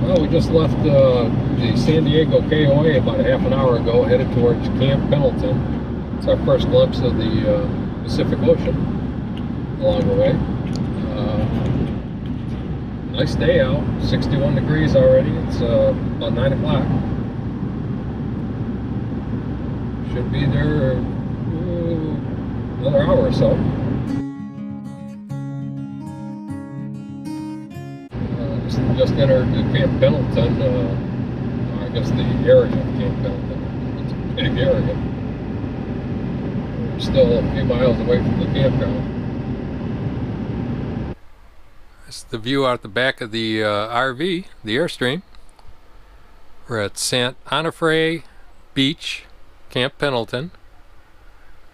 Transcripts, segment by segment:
Well, we just left the San Diego KOA about a half an hour ago, headed towards Camp Pendleton. It's our first glimpse of the Pacific Ocean along the way. Nice day out, 61 degrees already. It's about 9 o'clock. Should be there another hour or so. Just entered Camp Pendleton, I guess the area of Camp Pendleton. It's a big area. We're still a few miles away from the campground. That's the view out the back of the RV, the Airstream. We're at Onofre Beach, Camp Pendleton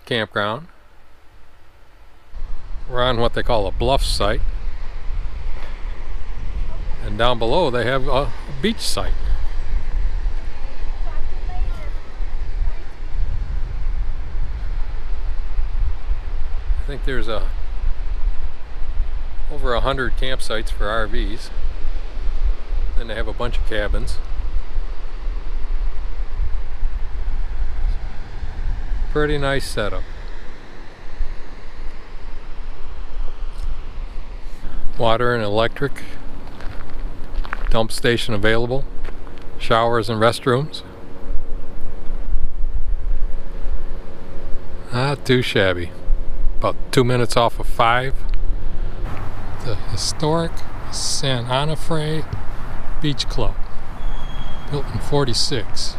campground. We're on what they call a bluff site. And down below they have a beach site. I think there's over 100 campsites for RVs. Then they have a bunch of cabins. Pretty nice setup. Water and electric. Dump station available, showers and restrooms. Not too shabby. About 2 minutes off of 5. The historic San Onofre Beach Club, built in '46.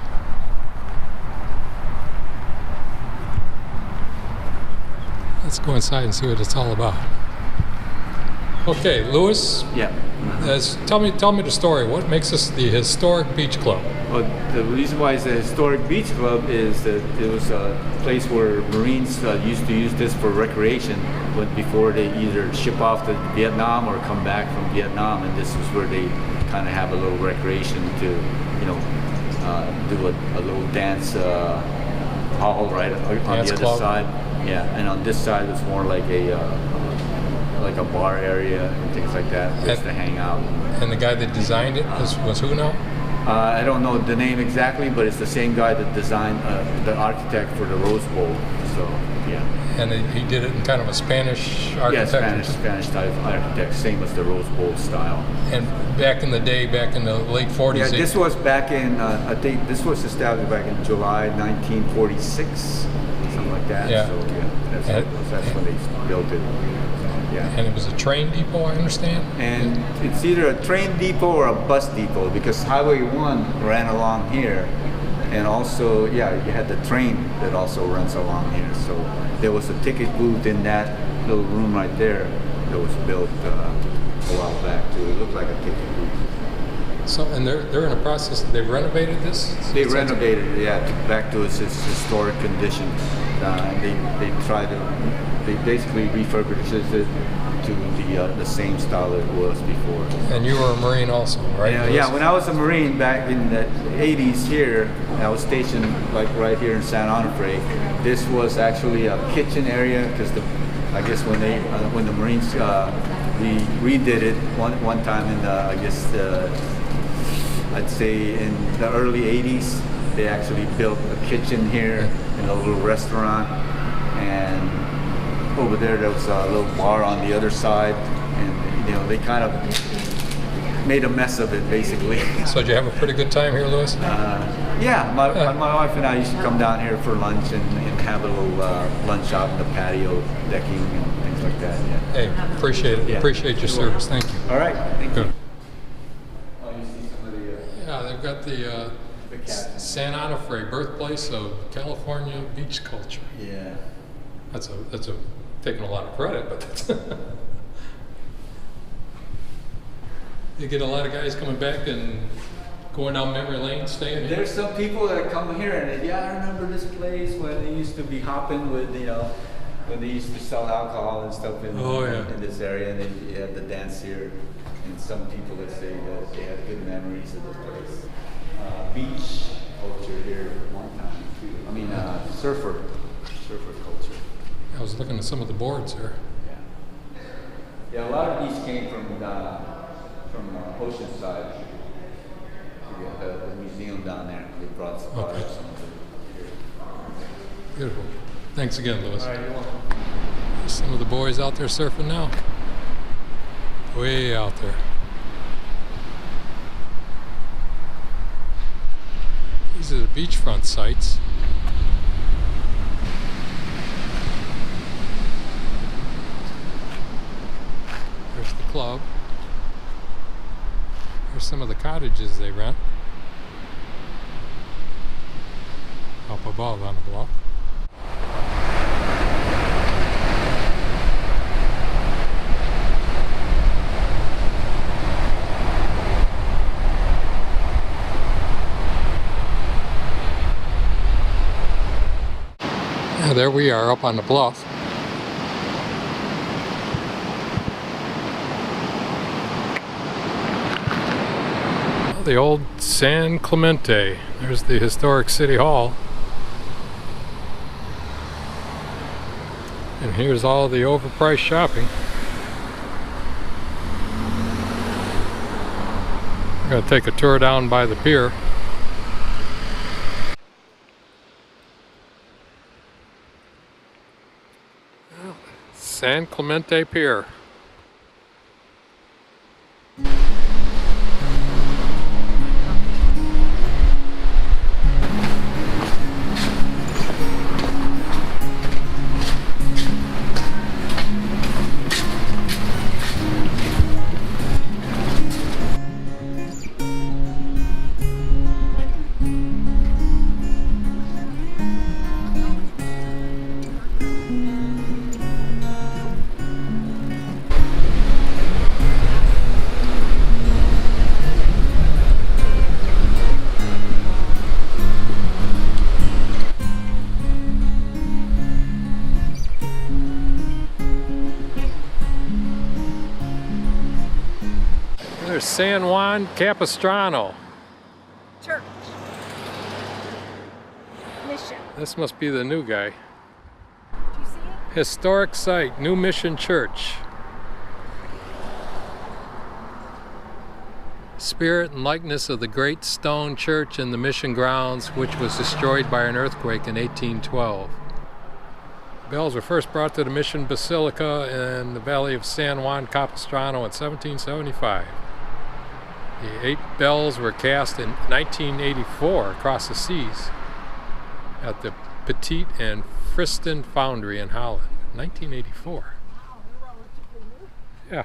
Let's go inside and see what it's all about. Okay, Louis. Yeah. Tell me the story. What makes this the historic beach club? Well, the reason why it's a historic beach club is that it was a place where Marines used to use this for recreation before they either ship off to Vietnam or come back from Vietnam, and this is where they kind of have a little recreation to, you know, do a little dance hall right on dance the other club. side. Yeah, and on this side it's more like a bar area and things like that, place to hang out. And the guy that designed it was who now? I don't know the name exactly, but it's the same guy that designed the architect for the Rose Bowl. So yeah. And he did it in kind of a Spanish architecture. Yeah, Spanish type architect, same as the Rose Bowl style. And back in the day, back in the late 40s. Yeah, this was back in I think this was established back in July 1946, something like that. Yeah. So yeah, that's when they built it. Yeah. And it was a train depot, I understand? And it's either a train depot or a bus depot, because Highway 1 ran along here. And also, yeah, you had the train that also runs along here. So there was a ticket booth in that little room right there that was built a while back too. It looked like a ticket booth. So, and they're in a process, they've renovated this? They renovated it, yeah, back to its historic condition. They basically refurbished it to the same style it was before. And you were a Marine also, right? Yeah, when I was a Marine back in the 80s here, I was stationed like right here in San Onofre. This was actually a kitchen area, because I guess when the Marines redid it one time in I'd say in the early 80s, they actually built a kitchen here and a little restaurant, and over there was a little bar on the other side, and you know, they kind of made a mess of it basically. So did you have a pretty good time here, Louis? Yeah, my wife and I used to come down here for lunch and have a little lunch out in the patio decking and things like that. Yeah. Hey, appreciate it. Yeah. Appreciate your service. Thank you. All right, thank you. Oh, you see some of the yeah, they've got the San Onofre, birthplace of California beach culture. Yeah. That's taking a lot of credit, but that's you get a lot of guys coming back and going down memory lane, staying here. There's some people that come here and I remember this place when they used to be hopping with, when they used to sell alcohol and stuff in this area, and then you had the dance here. And some people that say that they had good memories of the place. Beach culture here one time too. I mean, surfer culture. I was looking at some of the boards here. Yeah, a lot of these came from Oceanside. Yeah, the museum down there. They brought some of it here. Beautiful. Thanks again, Louis. All right, you're welcome. Some of the boys out there surfing now. Way out there. These are the beachfront sites. There's the club. There's some of the cottages they rent. Up above on the bluff. There we are up on the bluff. The old San Clemente. There's the historic City Hall. And here's all the overpriced shopping. I'm going to take a tour down by the pier. San Clemente Pier. There's San Juan Capistrano. Church. Mission. This must be the new guy. Do you see it? Historic site, New Mission Church. Spirit and likeness of the great stone church in the mission grounds, which was destroyed by an earthquake in 1812. Bells were first brought to the mission basilica in the valley of San Juan Capistrano in 1775. The 8 bells were cast in 1984 across the seas at the Petit and Friston Foundry in Holland. 1984. Yeah.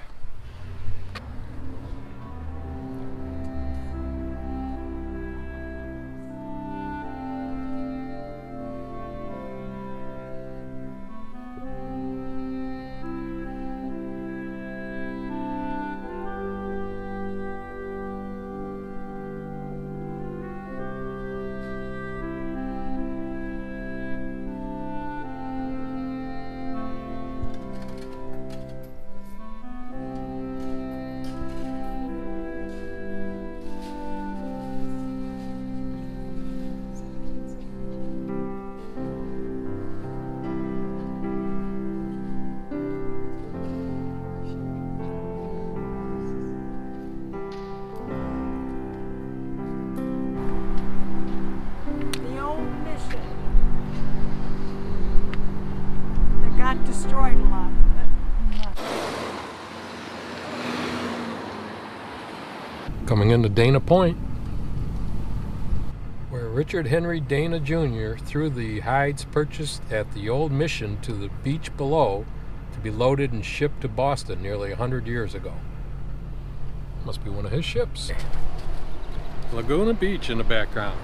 Destroyed a lot of it. Coming into Dana Point, where Richard Henry Dana Jr. threw the hides purchased at the old mission to the beach below to be loaded and shipped to Boston nearly 100 years ago. Must be one of his ships. Laguna Beach in the background.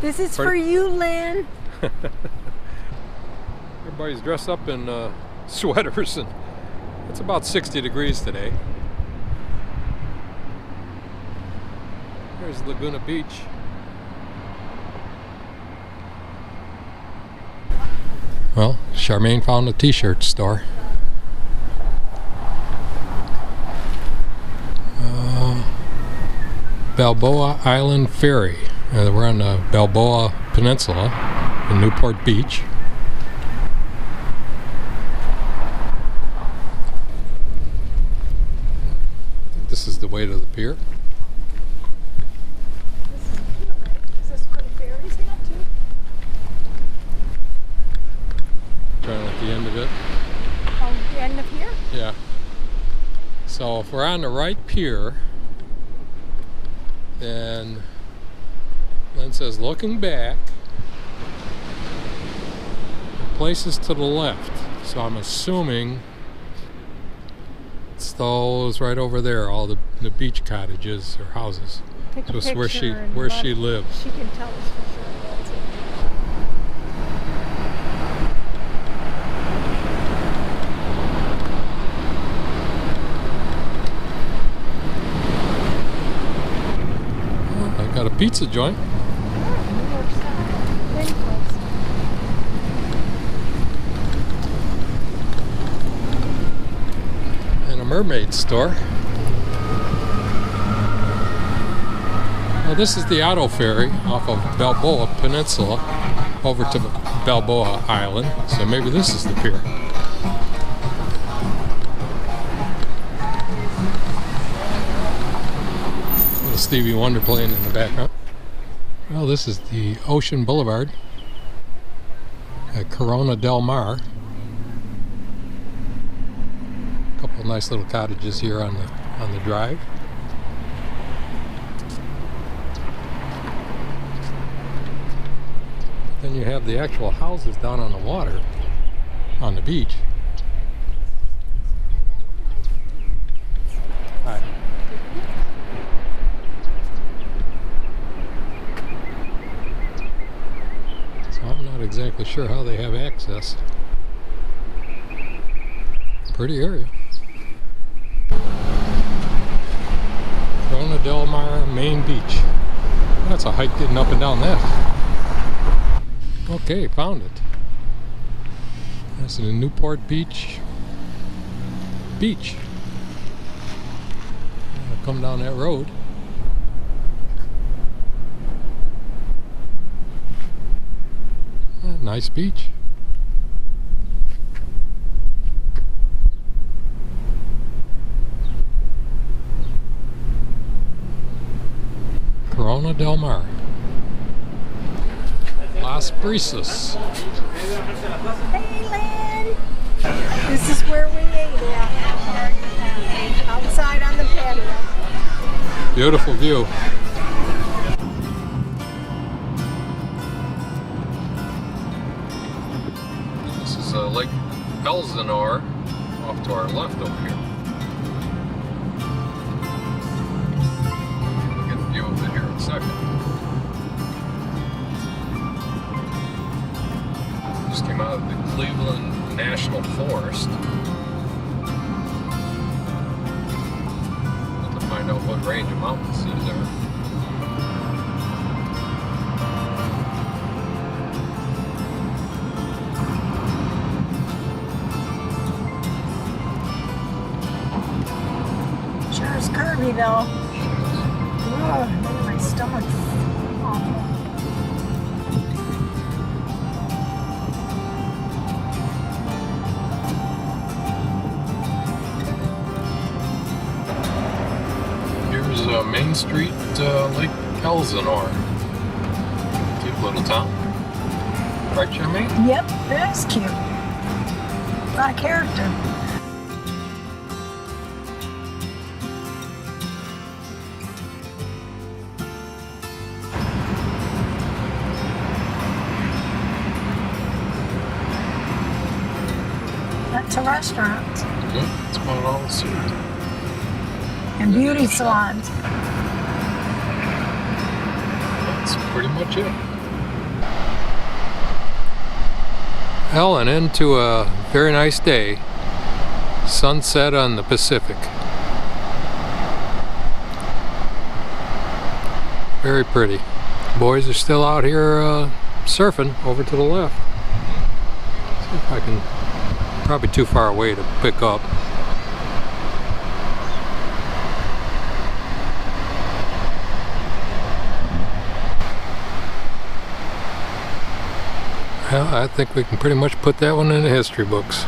This is for you, Lynn. Everybody's dressed up in sweaters, and it's about 60 degrees today. There's Laguna Beach. Well, Charmaine found a t-shirt store. Balboa Island Ferry. We're on the Balboa Peninsula in Newport Beach. The This is the way to the pier. This is the pier, right? Is this where the ferry's at too? Trying at the end of it. Oh, the end of here? Yeah. So if we're on the right pier, then Lynn says looking back, the place is to the left. So I'm assuming it's those right over there, all the beach cottages or houses. Take a Just picture where she lived. She can tell us for sure. That's it. I got a pizza joint. And a mermaid store. Well, this is the auto ferry off of Balboa Peninsula over to Balboa Island. So maybe this is the pier. Stevie Wonder playing in the background. Well, this is the Ocean Boulevard at Corona del Mar. A couple nice little cottages here on the drive. Then you have the actual houses down on the water on the beach. Hi. I'm not exactly sure how they have access. Pretty area. Corona del Mar, Main Beach. That's a hike getting up and down that. Okay, found it. That's the Newport Beach. I'll come down that road. Nice beach. Corona del Mar. Las Brisas. Hey, Lynn! This is where we ate at. Outside on the patio. Beautiful view. Lake Elsinore off to our left over here. We'll get a view of it here in a second. Just came out of the Cleveland National Forest. To find out what range of mountains these are. It's curvy though. Ugh, made my stomach awful. Here's Main Street, Lake Elsinore. Cute little town. Right, Jimmy? Yep, that's cute. A lot of character. That's a restaurant. Yeah, that's about all it's here. And beauty salons. That's pretty much it. Well, and into a very nice day. Sunset on the Pacific. Very pretty. Boys are still out here surfing over to the left. See if I can. Probably too far away to pick up. Well, I think we can pretty much put that one in the history books.